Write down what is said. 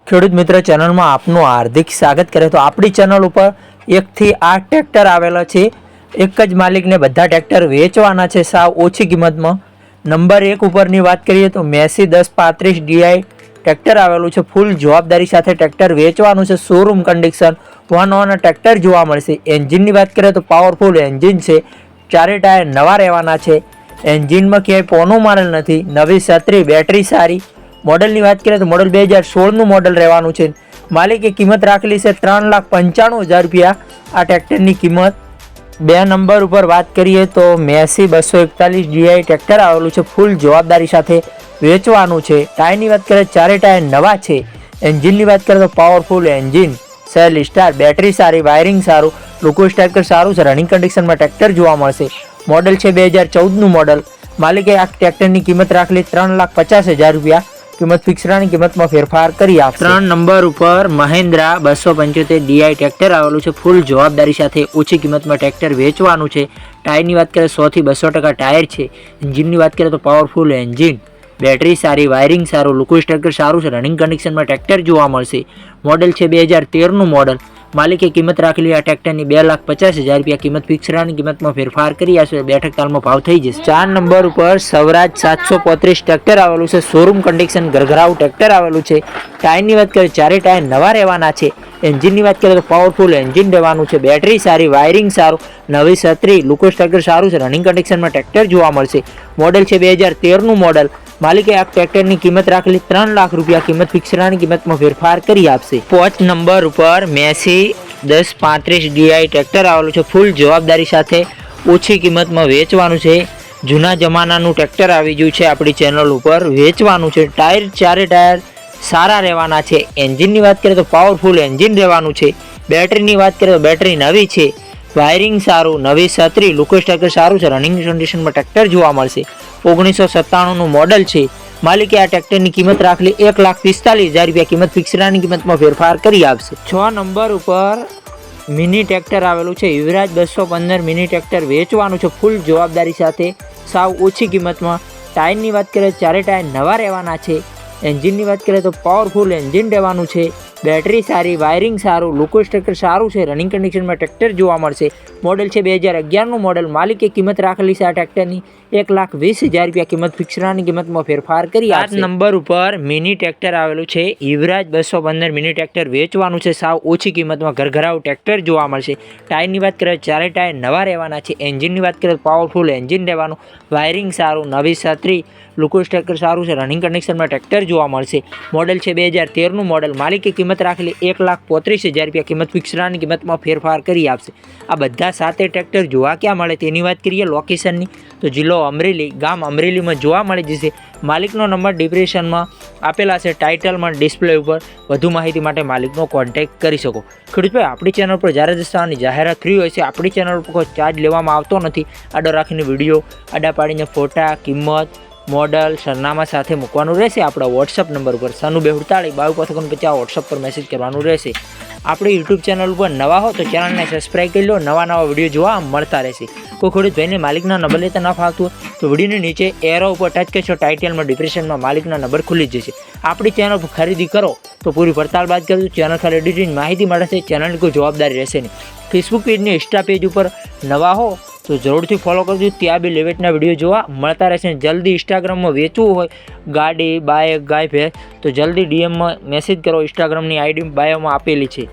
ખેડૂત મિત્ર ચેનલમાં આપનું હાર્દિક સ્વાગત કરે તો આપણી ચેનલ ઉપર 1 થી 8 ટ્રેક્ટર આવેલા છે। એક જ માલિકને બધા ટ્રેક્ટર વેચવાના છે સાવ ઓછી કિંમતમાં। નંબર 1 ઉપરની વાત કરીએ તો મેસી 1035 ડીઆઈ ટ્રેક્ટર આવેલું છે। ફૂલ જવાબદારી સાથે ટ્રેક્ટર વેચવાનું છે। Showroom condition one on tractor જોવા મળશે। એન્જિનની વાત કરીએ તો પાવરફુલ એન્જિન છે। ચારે ટાયર નવા રહેવાના છે। એન્જિનમાં ક્યાંય પોનું મારેલ નથી। નવી છત્રી, બેટરી સારી। મોડલની વાત કરીએ તો મોડલ 2016નું મોડલ રહેવાનું છે। માલિકે કિંમત રાખેલી છે 3,95,000 રૂપિયા આ ટ્રેક્ટરની કિંમત। 2 નંબર ઉપર વાત કરીએ તો મેસી 241 ડીઆઈ ટ્રેક્ટર આવેલું છે। ફૂલ જવાબદારી સાથે વેચવાનું છે। ટાયરની વાત કરીએ ચારે ટાયર નવા છે। એન્જિનની વાત કરીએ તો powerful engine, cell star, battery સારી, વાયરિંગ સારું, લુકો સ્ટ્રાઇકર સારું છે। રનિંગ કન્ડિશનમાં ટ્રેક્ટર જોવા મળશે। મોડલ છે 2014નું મોડલ। માલિકે આ ટ્રેક્ટરની કિંમત રાખેલી 3,50,000 રૂપિયા। કિંમત ફિક્સરાની કિંમતમાં ફેરફાર કરી આપશે। 3 નંબર ઉપર મહિન્દ્રા 275 ડીઆઈ ટ્રેક્ટર આવેલું છે। ફૂલ જવાબદારી સાથે ઓછી કિંમતમાં ટ્રેક્ટર વેચવાનું છે। ટાયરની વાત કરીએ 100 થી 200% ટાયર છે। એન્જિનની વાત કરીએ તો પાવરફુલ એન્જિન, બેટરી સારી, વાયરિંગ સારું, લુકો સ્ટ્રાઇકર સારું છે। રનિંગ કન્ડિશનમાં ટ્રેક્ટર જોવા મળશે। મોડલ છે 2013નું મોડલ। માલિકે કિંમત રાખેલી આ ટ્રેક્ટરની 2,50,000 રૂપિયા। કિંમત ફિક્સરાની કિંમતમાં ફેરફાર કરી આપશે। બેઠક તાલમાં ભાવ થઈ જશે। 4 નંબર ઉપર સ્વરાજ 735 ટ્રેક્ટર આવેલું છે। શોરૂમ કન્ડિશન ગરગરાવ ટ્રેક્ટર આવેલું છે। ટાયરની વાત કરીએ ચારે ટાયર નવા રહેવાના છે। એન્જિનની વાત કરીએ તો પાવરફુલ એન્જિન રહેવાનું છે। બેટરી સારી, વાયરિંગ સારું, નવી છત્રી, લુકો સ્ટ્રાઇકર સારું છે। રનિંગ કન્ડિશનમાં ટ્રેક્ટર જોવા મળશે। મોડલ છે 2013નું મોડલ। માલિકે આ ટ્રેક્ટરની કિંમત રાખેલી 3 લાખ રૂપિયા। કિંમત ફિક્સરાની કિંમતમાં ફેરફાર કરી આપશે। 5 નંબર ઉપર મેસી 1035 ડીઆઈ ટ્રેક્ટર આવેલું છે। ફૂલ જવાબદારી સાથે ઓછી કિંમતમાં વેચવાનું છે। જૂના જમાનાનું ટ્રેક્ટર આવી ગયું છે આપણી ચેનલ ઉપર, વેચવાનું છે। ટાયર ચારે ટાયર સારા રહેવાના છે। એન્જિનની વાત કરીએ તો પાવરફુલ એન્જિન રહેવાનું છે। બેટરીની વાત કરીએ તો બેટરી નવી છે, વાયરિંગ સારું, નવી છત્રી, લુકો સ્ટ્રાઇકર સારું છે। રનિંગ કન્ડિશનમાં ટ્રેક્ટર જોવા મળશે। 1997નું મોડલ છે। માલિકે આ ટ્રેક્ટરની કિંમત રાખેલી 1,45,000 રૂપિયા। કિંમત ફિક્સરાની કિંમતમાં ફેરફાર કરી આપશે। 6 નંબર ઉપર મિની ટ્રેક્ટર આવેલું છે। યુવરાજ 215 મિની ટ્રેક્ટર વેચવાનું છે। ફૂલ જવાબદારી સાથે સાવ ઓછી કિંમતમાં। ટાયરની વાત કરીએ ચારે ટાયર નવા રહેવાના છે। એન્જિનની વાત કરીએ તો પાવરફુલ એન્જિન રહેવાનું છે। બેટરી સારી, વાયરિંગ સારું, લુકો સ્ટ્રાઇકર સારું છે। રનિંગ કન્ડિશનમાં ટ્રેક્ટર જોવા મળશે। મોડલ છે 2011નું મોડલ। માલિકે કિંમત રાખેલી છે આ ટ્રેક્ટરની 1,20,000 રૂપિયા। કિંમત ફિક્સરાની કિંમતમાં ફેરફાર કરી આપશે। 7 નંબર ઉપર મિની ટ્રેક્ટર આવેલું છે। યુવરાજ 215 મિની ટ્રેક્ટર વેચવાનું છે। સાવ ઓછી કિંમતમાં ઘરઘરાવ ટ્રેક્ટર જોવા મળશે। ટાયરની વાત કરીએ ચારે ટાયર નવા રહેવાના છે। એન્જિનની વાત કરીએ તો પાવરફુલ એન્જિન રહેવાનું, વાયરિંગ સારું, નવી છત્રી, લુકો સ્ટ્રાઇકર સારું છે। રનિંગ કન્ડિશનમાં ટ્રેક્ટર જોવા મળશે। મોડલ છે 2013નું મોડલ। માલિકે કિંમત રાખેલી 1,35,000 રૂપિયા। કિંમત ફિક્સરાની કિંમતમાં ફેરફાર કરી આપશે। આ બધા 7 ટ્રેક્ટર જોવા ક્યાં મળે તેની વાત કરીએ લોકેશનની તો જિલ્લો અમરેલી, ગામ અમરેલીમાં જોવા મળી જશે। માલિકનો નંબર ડિસ્ક્રિપ્શનમાં આપેલા છે, ટાઇટલમાં, ડિસ્પ્લે ઉપર। વધુ માહિતી માટે માલિકનો કોન્ટેક્ટ કરી શકો। ખેડૂતભાઈ, આપણી ચેનલ પર જ્યારે દસ્તાની જાહેરાત ફ્રી હોય છે। આપણી ચેનલ પર કોઈ ચાર્જ લેવામાં આવતો નથી। આડો રાખીને વિડીયો આડા પાડીને ફોટા, કિંમત, મોડલ, સરનામા સાથે મૂકવાનું રહેશે આપણા વોટ્સઅપ નંબર ઉપર 9242 વોટ્સઅપ પર મેસેજ કરવાનું રહેશે। આપણી યુટ્યુબ ચેનલ ઉપર નવા હો તો ચેનલને સબસ્ક્રાઈબ કરી લો। નવા વિડીયો જોવા મળતા રહેશે। કોઈ ખેડૂત ભાઈને માલિકના નંબર લેતા ન ફાવતું હોય તો વિડીયોની નીચે એરો ઉપર ટચ કરશો, ટાઇટલમાં, ડિસ્ક્રિપ્શનમાં માલિકના નંબર ખુલી જશે। આપણી ચેનલ પર ખરીદી કરો તો પૂરી પડતાલ બાદ કરજો। ચેનલ ખાલી એડિટિંગ માહિતી મળે છે। ચેનલની કોઈ જવાબદારી રહેશે નહીં। ફેસબુક પેજને, ઇન્સ્ટા પેજ ઉપર નવા હો તો જરૂરથી ફોલો કરજો। ત્યાં બી લેવેટના વિડીયો જોવા મળતા રહેશે। જલ્દી ઇન્સ્ટાગ્રામમાં વેચવું હોય ગાડી, બાઇક, ગાય, ભેંસ તો જલ્દી ડીએમમાં મેસેજ કરો। ઇન્સ્ટાગ્રામની આઈડી બાયોમાં આપેલી છે।